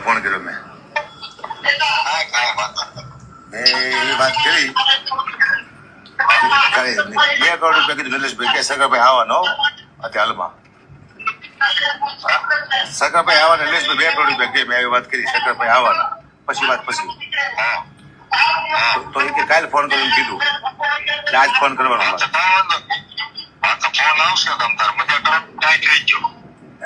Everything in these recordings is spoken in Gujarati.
ફોન કર્યો મેં એવી વાત કરી 2 કરોડ રૂપિયા કીધું નિલેશભાઈ કે સગરભાઈ આવવાનો અત્યારે હાલમાં સગરભાઈ આવવાના નિલેશભાઈ 2 કરોડ રૂપિયા કે મેં એવી વાત કરી સગરભાઈ આવવાના પછી તો એ કે કાલે ફોન કરીને કીધું આજ ફોન કરવાનો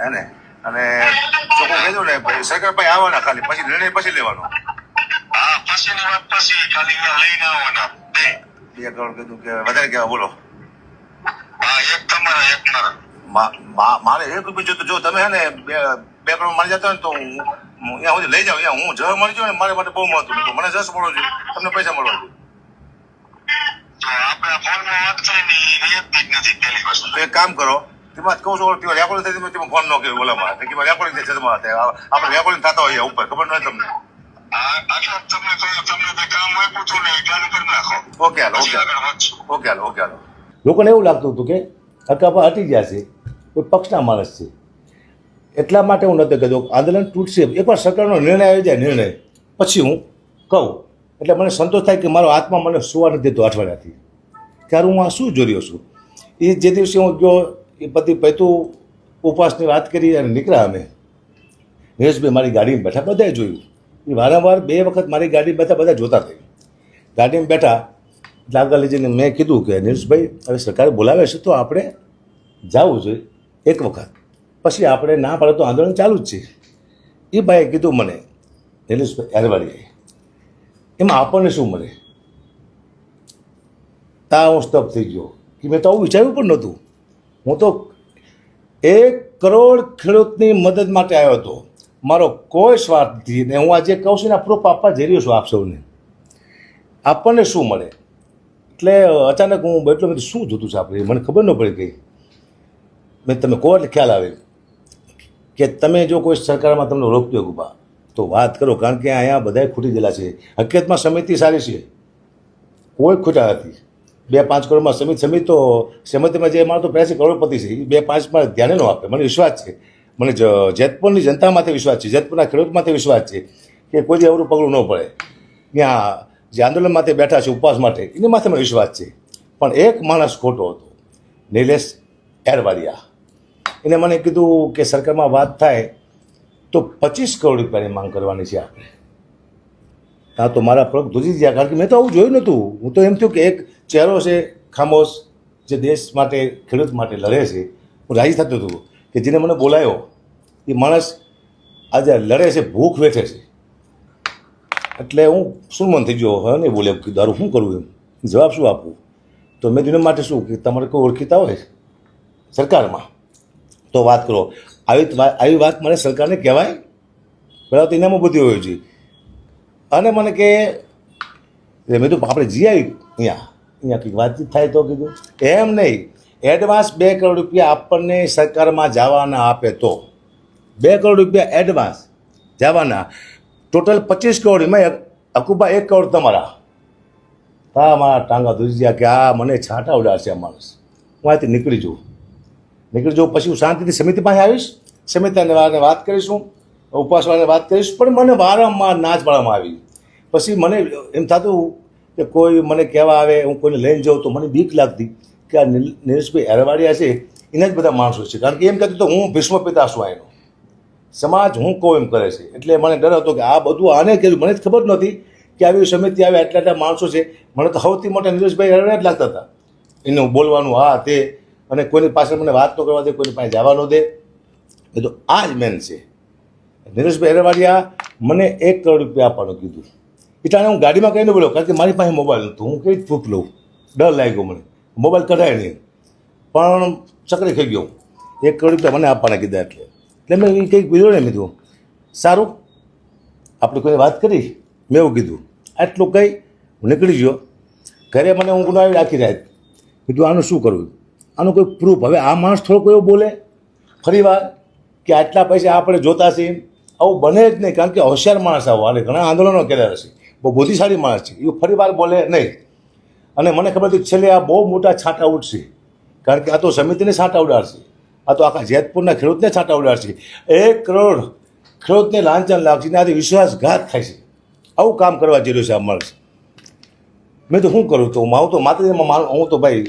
હે ને અને ચોખ્ખું કીધું ને સગરભાઈ આવવાના ખાલી પછી નિર્ણય પછી લેવાનો 2 કરોડ કીધું કે વધારે કેવા બોલો મારે 1 રૂપિયા જોતું જો તમે હે ને 2 કરોડ મળી જતા હોય ને તો હું અહીંયા સુધી લઈ જાઉં હું જહ મળી જાઉં ને મારા માટે બહુ મહત્વ તો મને જશ મળવો જોઈએ તમને પૈસા મળવા જોઈએ એક કામ કરો તેમાં કહું છું રેકોર્ડિંગ થઈ તમે ફોન ન કર્યો બોલામાં કે રેકોર્ડિંગ થઈ જમા આપણે રેકોર્ડિંગ થતા હોય ઉપર ખબર ન હોય તમને ઓકે હાલો લોકોને એવું લાગતું હતું કે હકાપા હટી ગયા છે કોઈ પક્ષના માણસ છે એટલા માટે હું નહોતો કહેતો આંદોલન તૂટશે એકવાર સરકારનો નિર્ણય આવી જાય નિર્ણય પછી હું કહું એટલે મને સંતોષ થાય કે મારો આત્મા મને સુવા નથી દેતો અઠવાડિયાથી ત્યારે હું આ શું જોઈ રહ્યો છું એ જે દિવસે હું ગયો એ પતિ પૈતું ઉપવાસની વાત કરી અને નીકળ્યા અમે નિલેશભાઈ મારી ગાડીમાં બેઠા બધાએ જોયું એ વારંવાર 2 વખત મારી ગાડી બેઠા બધા જોતા થઈ ગાડીમાં બેઠા એટલે આગળ લઈ જઈને મેં કીધું કે નિલેશભાઈ હવે સરકારે બોલાવે છે તો આપણે જવું જોઈએ એક વખત પછી આપણે ના પાડે તો આંદોલન ચાલુ જ છે એ ભાઈએ કીધું મને નિલેશભાઈ એરવાડીએ એમાં આપણને શું મળે તા હું સ્તબ્ધ થઈ ગયો કે મેં તો આવું વિચાર્યું પણ નહોતું હું તો 1 કરોડ ખેડૂતની મદદ માટે આવ્યો હતો મારો કોઈ સ્વાર્થ નથી ને હું આજે કહું છું ને પ્રૂફ આપવા જઈ રહ્યો છું આપ સૌને આપણને શું મળે એટલે અચાનક હું બેઠલો મેં શું જોતું છે આપણે મને ખબર ન પડી ગઈ મેં તમે કહો એટલે ખ્યાલ આવે કે તમે જો કોઈ સરકારમાં તમને રોકતો ઉભા તો વાત કરો કારણ કે અહીંયા બધા ખૂટી ગયેલા છે હકીકતમાં સમિતિ સારી છે કોઈ ખૂટા નથી 2-5 કરોડમાં સમિતિ તો સમિતિમાં જે મારો તો 80 કરોડપતિ છે એ 2-5માં ધ્યાને ન આપે મને વિશ્વાસ છે મને જેતપુરની જનતા માટે વિશ્વાસ છે જેતપુરના ખેડૂત માટે વિશ્વાસ છે કે કોઈ અવરું પગલું ન પડે ત્યાં જે આંદોલન માટે બેઠા છે ઉપવાસ માટે એની માથે મને વિશ્વાસ છે પણ એક માણસ ખોટો હતો નિલેશ એરવાડિયા એને મને કીધું કે સરકારમાં વાત થાય તો 25 કરોડ રૂપિયાની માંગ કરવાની છે આપણે હા તો મારા પગ ધ્રુજી ગયા કારણ કે મેં તો આવું જોયું નહોતું હું તો એમ થયું કે એક ચહેરો છે ખામોશ જે દેશ માટે ખેડૂત માટે લડે છે હું રાજી થતો હતો કે જેને મને બોલાયો એ માણસ આજે લડે છે ભૂખ વેઠે છે એટલે હું સુરમન થઈ ગયો હવે નહીં બોલે કે દારૂ શું કરવું એમ જવાબ શું આપવું તો મેં દિન માટે શું કે તમારે કોઈ ઓળખીતા હોય સરકારમાં તો વાત કરો આવી વાત મને સરકારને કહેવાય પહેલાં તો એનામાં બધી હોય છે અને મને કે મેં તો આપણે જઈ આવી અહીંયા કંઈક વાતચીત થાય તો કીધું એમ નહીં એડવાન્સ 2 કરોડ રૂપિયા આપણને સરકારમાં જવાના આપે તો 2 કરોડ રૂપિયા એડવાન્સ જવાના ટોટલ 25 કરોડ એમાં અકુબા 1 કરોડ તમારા હા મારા ટાંગા ધોઈ ગયા કે આ મને છાંટા ઉડાડશે આ માણસ હું અહીંથી નીકળી જાઉં પછી હું શાંતિથી સમિતિ પાસે આવીશ સમિતિને વાત કરીશું ઉપવાસવાળાને વાત કરીશ પણ મને વારંવાર ના જ પાડવામાં આવી પછી મને એમ થતું કે કોઈ મને કહેવા આવે હું કોઈને લઈને જાઉં તો મને બીક લાગતી કે આ નિલેશભાઈ એરવાડિયા છે એના જ બધા માણસો છે કારણ કે એમ કહેતું તો હું ભીષ્મ પિતા છું એનો સમાજ હું કહું એમ કરે છે એટલે મને ડર હતો કે આ બધું આને કહેલું મને જ ખબર નહોતી કે આવી સમિતિ આવે આટલા માણસો છે મને તો સૌથી મોટા નિલેશભાઈ એરવાડિયા જ લાગતા હતા એનું બોલવાનું હા તે અને કોઈની પાસે મને વાત ન કરવા દે કોઈની પાસે જવા ન દે એ તો આ જ મેન છે નિલેશભાઈ એરવાડિયા મને 1 કરોડ રૂપિયા આપવાનું કીધું એટલે હું ગાડીમાં કહીને બોલ્યો કારણ કે મારી પાસે મોબાઈલ નહોતો હું કઈ પ્રૂફ લઉં ડર લાગ્યો મને મોબાઈલ કઢાય નહીં પણ ચકરી ખાઈ ગયો 1 કરોડ રૂપિયા મને આપવાના કીધા એટલે મેં એ કંઈક બીજું ને કીધું સારું આપણે કોઈ વાત કરી મેં એવું કીધું આટલું કંઈ હું નીકળી ગયો ઘરે મને ઊંઘ ન આવી આખી રાત કીધું આનું શું કરવું આનું કોઈ પ્રૂફ હવે આ માણસ થોડોક એવો બોલે ફરી વાર કે આટલા પૈસા આપણે જોતા છીએ આવું બને જ નહીં કારણ કે હોશિયાર માણસ આવો અને ઘણા આંદોલનો કર્યા હશે બહુ બુદ્ધિશાળી માણસ છે એ ફરી વાર બોલે નહીં અને મને ખબર હતી છેલ્લે આ બહુ મોટા છાંટા ઉઠશે કારણ કે આ તો સમિતિને છાંટા ઉડાડશે આ તો આખા જેતપુરના ખેડૂતને છાંટા ઉડાડશે 1 કરોડ ખેડૂતને લાંછન લાગશે ને આથી વિશ્વાસઘાત થાય છે. આવું કામ કરવા જઈ રહ્યું છે આ માણસ. મેં તો શું કરું તો હું તો માતાજીમાં માનું, હું તો ભાઈ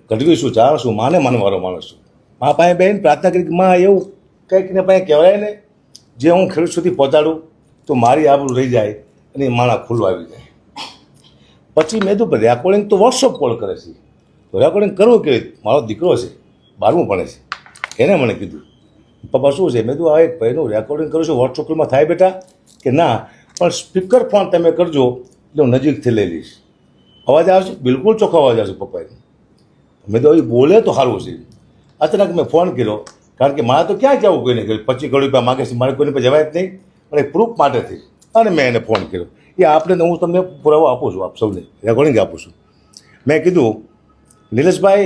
ઘડવી છું, જાણું છું, માને માનવાળો માણસ છું. મા પાસે બેન પ્રાર્થના કરી કે માં એવું કંઈક ને પાસે કહેવાય ને જે હું ખેડૂત સુધી પહોંચાડું તો મારી આબરૂ રહી જાય અને માણા ખુલ્લું આવી જાય. પછી મેં તો રેકોર્ડિંગ તો વોટ્સઅપ કોલ કરે છે, તો રેકોર્ડિંગ કરવું કે મારો દીકરો છે 12મું ભણે છે, એને મને કીધું પપ્પા શું છે? મેં તો આ એક ભાઈનું રેકોર્ડિંગ કરું છું, વોટ્સઅપ કોલમાં થાય બેટા કે ના, પણ સ્પીકર ફોન તમે કરજો એટલે હું નજીકથી લઈ લઈશ. અવાજ આવશે? બિલકુલ ચોખ્ખો અવાજ આવશે પપ્પાએ. મેં તો એ બોલે તો સારું છે. અચાનક મેં ફોન કર્યો, કારણ કે મારે તો ક્યાં જવું કોઈને, 25 કરોડ રૂપિયા માગે છે, મારે કોઈને પર જવાય જ નહીં, પણ એક પ્રૂફ માટેથી. અને મેં એને ફોન કર્યો. એ આપણે હું તમને પુરાવો આપું છું, આપ સૌને રેકોર્ડિંગ આપું છું. મેં કીધું નિલેશભાઈ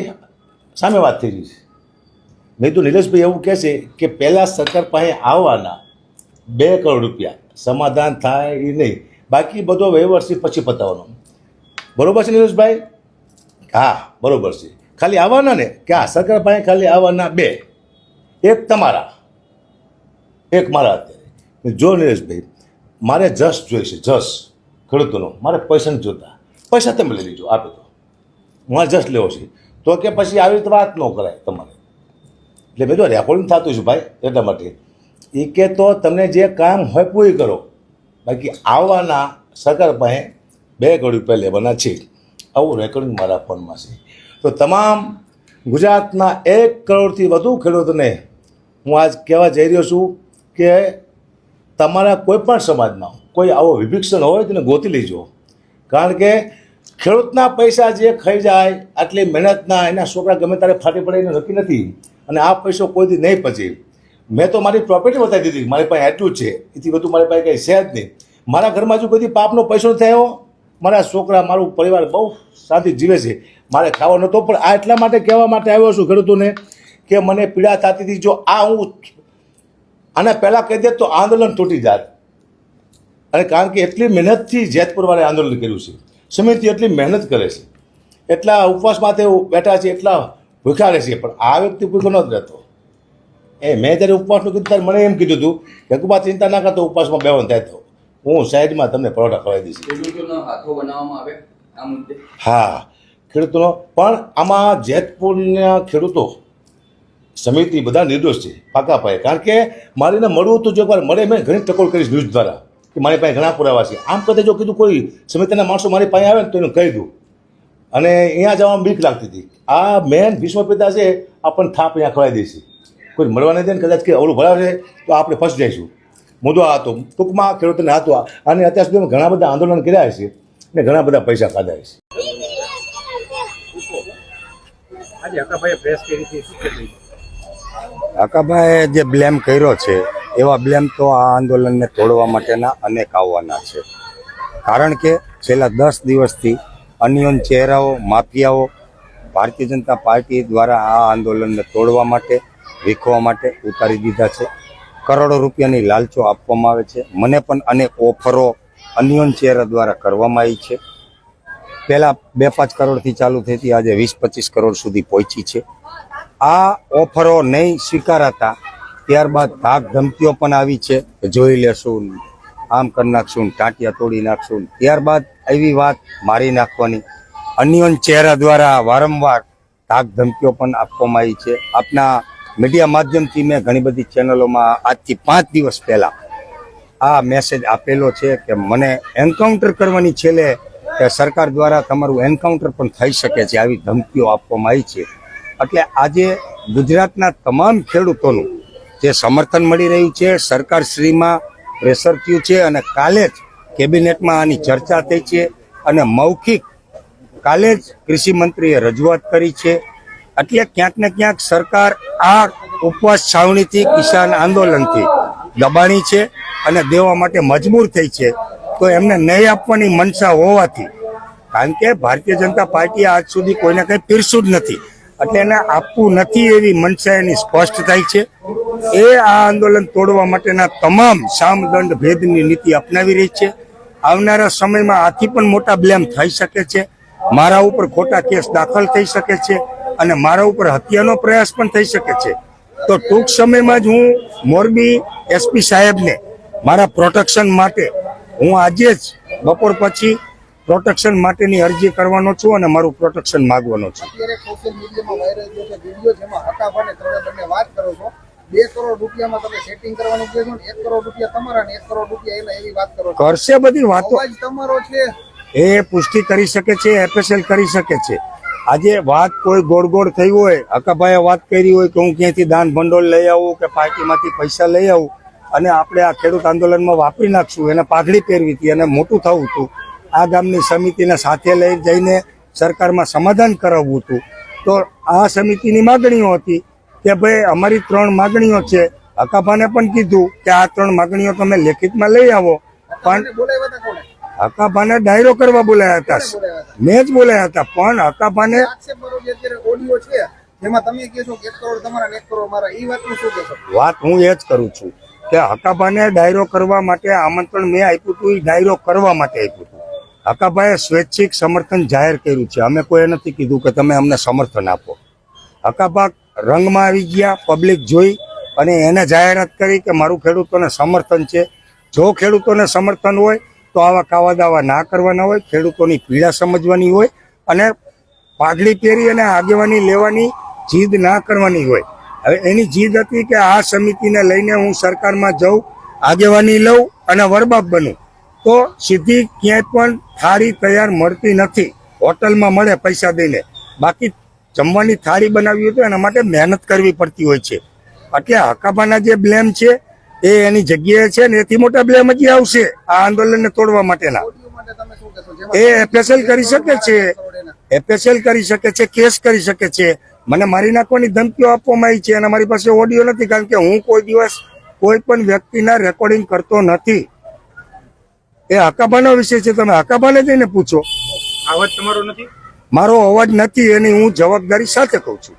સામે વાત થઈ રહી છે. મેં તો નિલેશભાઈ એવું કહે છે કે પહેલાં સરકાર પાસે આવવાના 2 કરોડ રૂપિયા સમાધાન થાય એ નહીં, બાકી બધો વહીવટ છે પછી પતાવવાનો. બરોબર છે નિલેશભાઈ? હા બરોબર છે. ખાલી આવવાના ને કે હા, સરકાર પાસે ખાલી આવવાના 2, એક તમારા, એક મારા. અત્યારે જો નિલેશભાઈ મારે જસ જોઈશે, જસ ખેડૂતોનો, મારે પૈસા નથી જોતા. પૈસા તમે લઈ લીજો, આપે તો મારે જસ લેવો છે. તો કે પછી આવી રીતે વાત ન કરાય તમારે. એટલે મેં તો રેકોર્ડિંગ થતું છે ભાઈ, એટલા માટે એ કે તો તમને જે કામ હોય પૂરી કરો, બાકી આવવાના સરકાર પાસે 2 કરોડ રૂપિયા લેવાના છે. આવું રેકોર્ડિંગ મારા ફોનમાં છે. તો તમામ ગુજરાતના 1 કરોડથી વધુ ખેડૂતોને હું આજ કહેવા જઈ રહ્યો છું કે તમારા કોઈ પણ સમાજમાં કોઈ આવો વિભીક્ષણ હોય તેને ગોતી લેજો. કારણ કે ખેડૂતના પૈસા જે ખાઈ જાય, આટલી મહેનતના, એના છોકરા ગમે ત્યારે ફાટી પડે એનું નક્કી નથી. અને આ પૈસો કોઈથી નહીં પચે. મેં તો મારી પ્રોપર્ટી બતાવી દીધી, મારી પાસે એટલું જ છે, એથી બધું મારી પાસે કંઈ છે જ નહીં. મારા ઘરમાં જો કોઈ પાપનો પૈસો થયો, મારા છોકરા, મારું પરિવાર બહુ શાંતિ જીવે છે. મારે ખાવો નહોતો, પણ આ એટલા માટે કહેવા માટે આવ્યો છું ખેડૂતોને કે મને પીડા થતી હતી. જો આ હું આને પહેલાં કહી દે તો આંદોલન તૂટી જાત. અને કારણ કે એટલી મહેનતથી જેતપુરવાળાએ આંદોલન કર્યું છે, સમિતિ એટલી મહેનત કરે છે, એટલા ઉપવાસમાં તેઓ બેઠા છે, એટલા ભૂખ્યા રહે છે, પણ આ વ્યક્તિ ભૂખ્યો નહોતો રહેતો. મેં જ્યારે ઉપવાસનું કીધું ત્યારે મને એમ કીધું હતું કે કુબા ચિંતા ના કરતો, ઉપવાસમાં બેવાનું થાય તો હું સાઈડમાં તમને પરોઠા ખવાઈ દઈશ. હા, ખેડૂતોનો પણ આમાં જેતપુરના ખેડૂતો સમિતિ બધા નિર્દોષ છે પાકા પાયે. કારણ કે મારીને મળવું તો જો એકવાર મળે, મેં ઘણી ટકોર કરીશ ન્યૂઝ દ્વારા કે મારી પાસે ઘણા પુરાવા છે. આમ કરતા જો કીધું કોઈ સમિતિના માણસો મારી પાસે આવે ને તો એનું કહી દઉં. અને અહીંયા જવામાં બીક લાગતી હતી. આ મેન ભીષ્મ પિતા છે, આપણને થાપ અહીંયા ખવાઈ દઈશું. કોઈ મળવા નહીં દે ને, કદાચ કે અવળું ભરાવશે તો આપણે ફસી જઈશું. મુદ્દો આ હતો ટૂંકમાં ખેડૂતોને હતો. અને અત્યાર સુધી ઘણા બધા આંદોલન કર્યા છે ને ઘણા બધા પૈસા ખાધા છે. હકાભાઈએ જે બ્લેમ કર્યો છે એવા બ્લેમ તો આ આંદોલનને તોડવા માટેના અનેક આવવાના છે. કારણ કે છેલ્લા 10 દિવસથી અન્યોન ચહેરાઓ, માફિયાઓ ભારતીય જનતા પાર્ટી દ્વારા આ આંદોલનને તોડવા માટે, વીખવા માટે ઉતારી દીધા છે. કરોડો રૂપિયાની લાલચો આપવામાં આવે છે. મને પણ અનેક ઓફરો અન્યોન ચહેરા દ્વારા કરવામાં આવી છે. પહેલાં 2-5 કરોડથી ચાલુ થઈ હતી, આજે 20-25 કરોડ સુધી પહોંચી છે. આ ઓફરો નહીં સ્વીકારાતા ત્યારબાદ ધાક ધમકીઓ પણ આવી છે કે જોઈ લેશું, આમ કરી નાખશું, ટાંટિયા તોડી નાખશું. ત્યારબાદ એવી વાત મારી નાખવાની અન્યોન ચહેરા દ્વારા વારંવાર ધાક ધમકીઓ પણ આપવામાં આવી છે. આપના મીડિયા માધ્યમથી મેં ઘણી બધી ચેનલોમાં આજથી 5 દિવસ પહેલાં આ મેસેજ આપેલો છે કે મને એન્કાઉન્ટર કરવાની છેલ્લે કે સરકાર દ્વારા તમારું એન્કાઉન્ટર પણ થઈ શકે છે, આવી ધમકીઓ આપવામાં આવી છે. એટલે આજે ગુજરાતના તમામ ખેડૂતોનું જે સમર્થન મળી રહ્યું છે, સરકારશ્રીમાં પ્રેશર થયું છે અને કાલે જ કેબિનેટમાં આની ચર્ચા થઈ છે અને મૌખિક કાલે જ કૃષિ મંત્રીએ રજૂઆત કરી છે. એટલે ક્યાંક ને ક્યાંક સરકાર આ ઉપવાસ છાવણીથી, કિસાન આંદોલનથી દબાણી છે અને દેવા માટે મજબૂર થઈ છે. તો એમને ન્યાય આપવાની મનસા હોવાથી, કારણ કે ભારતીય જનતા પાર્ટીએ આજ સુધી કોઈને કંઈ પીરસ્યું જ નથી, એટલે એને આપવું નથી એવી મનસા એની સ્પષ્ટ થાય છે. એ આ આંદોલન તોડવા માટેના તમામ સામદંડ ભેદની નીતિ અપનાવી રહી છે. આવનારા સમયમાં આથી પણ મોટા બ્લેમ થઈ શકે છે. મારા ઉપર ખોટા કેસ દાખલ થઈ શકે છે અને મારા ઉપર હત્યાનો પ્રયાસ પણ થઈ શકે છે. તો ટૂંક સમયમાં જ હું મોરબી એસપી સાહેબને મારા પ્રોટેક્શન માટે હું આજે જ બપોર પછી પ્રોટેક્શન માટેની અરજી કરવાનો છું અને મારું પ્રોટેક્શન માંગવાનો છું. અત્યારે સોશિયલ મીડિયામાં વાયરલ થયો છે વિડીયો જેમાં હકાભાને તમે બંને વાત કરો છો 2 કરોડ રૂપિયામાં તમે સેટિંગ કરવાનું કહો છો ને 1 કરોડ રૂપિયા તમારા ને 1 કરોડ રૂપિયા એના એવી વાત કરો છો. કરશે બધી વાતો, અવાજ તમારો છે. એ પુષ્ટિ કરી શકે છે, એફએસએલ કરી શકે છે. આજે વાત કોઈ ગોળ ગોળ થઈ હોય, હકાભાઈએ વાત કરી હોય કે હું ક્યાંયથી દાન ભંડોળ લઈ આવું કે પાર્ટીમાંથી પૈસા લઈ આવું અને આપણે આ ખેડૂત આંદોલનમાં વાપરી નાખશું, એને પાઘડી પહેરવી હતી અને મોટું થવું હતું, આ ગામની સમિતિને સાથે લઈ જઈને સરકારમાં સમાધાન કરાવવું હતું, તો આ સમિતિની માગણીઓ હતી કે ભાઈ અમારી 3 માગણીઓ છે. હકાભાને પણ કીધું કે આ 3 માગણીઓ તમે લેખિતમાં લઈ આવો, પણ તમને બોલાવ્યા હતા કોણે? હકાભાને ડાયરો કરવા બોલાયા હતા, મેં જ બોલાયા હતા. પણ હકાભાને આક્ષેપ કરો જે અત્યારે ઓડિયો છે જેમાં તમે કહો છો કે 1 કરોડ તમારા ને 1 કરોડ મારા, એ વાતનું શું કહેશો? વાત હું એ જ કરું છું કે હકાભાને ડાયરો કરવા માટે આમંત્રણ મેં આપ્યું હતું, એ ડાયરો કરવા માટે આપ્યું હતું. હકાભાઈએ સ્વૈચ્છિક સમર્થન જાહેર કર્યું છે, અમે કોઈ નથી કીધું કે તમે અમને સમર્થન આપો. હકાભા રંગમાં આવી ગયા, પબ્લિક જોઈ અને એને જાહેરાત કરી કે મારું ખેડૂતોને સમર્થન છે. જો ખેડૂતોને સમર્થન હોય તો આવા કાવા દાવા ના કરવાના હોય, ખેડૂતોની પીડા સમજવાની હોય અને પાઘડી પહેરી અને આગેવાની લેવાની જીદ ના કરવાની હોય. હવે એની જીદ હતી કે આ સમિતિને લઈને હું સરકારમાં જાઉં, આગેવાની લઉં અને વરબાપ બનું, તો સીધી ક્યાંય પણ થાળી તૈયાર મળતી નથી. હોટલમાં મળે પૈસા દઈને, બાકી જમવાની થાળી બનાવવી હોય તો એના માટે મહેનત કરવી પડતી હોય છે. એટલે હકાભાના જે બ્લેમ છે એ એની જગ્યાએ છે ને એથી મોટા બ્લેમ હજી આવશે આ આંદોલનને તોડવા માટેના. ઓડિયો માટે તમે શું કહેશો? એ એફએસએલ કરી શકે છે, એફએસએલ કરી શકે છે, કેસ કરી શકે છે. મને મારી નાખવાની ધમકીઓ આપવામાં આવી છે અને મારી પાસે ઓડિયો નથી, કારણ કે હું કોઈ દિવસ કોઈ પણ વ્યક્તિના રેકોર્ડિંગ કરતો નથી. એ હકાભાનો વિષય છે, તમે હકાભાને જઈને પૂછો. અવાજ તમારો નથી? મારો અવાજ નથી એની હું જવાબદારી સાથે કહું છું.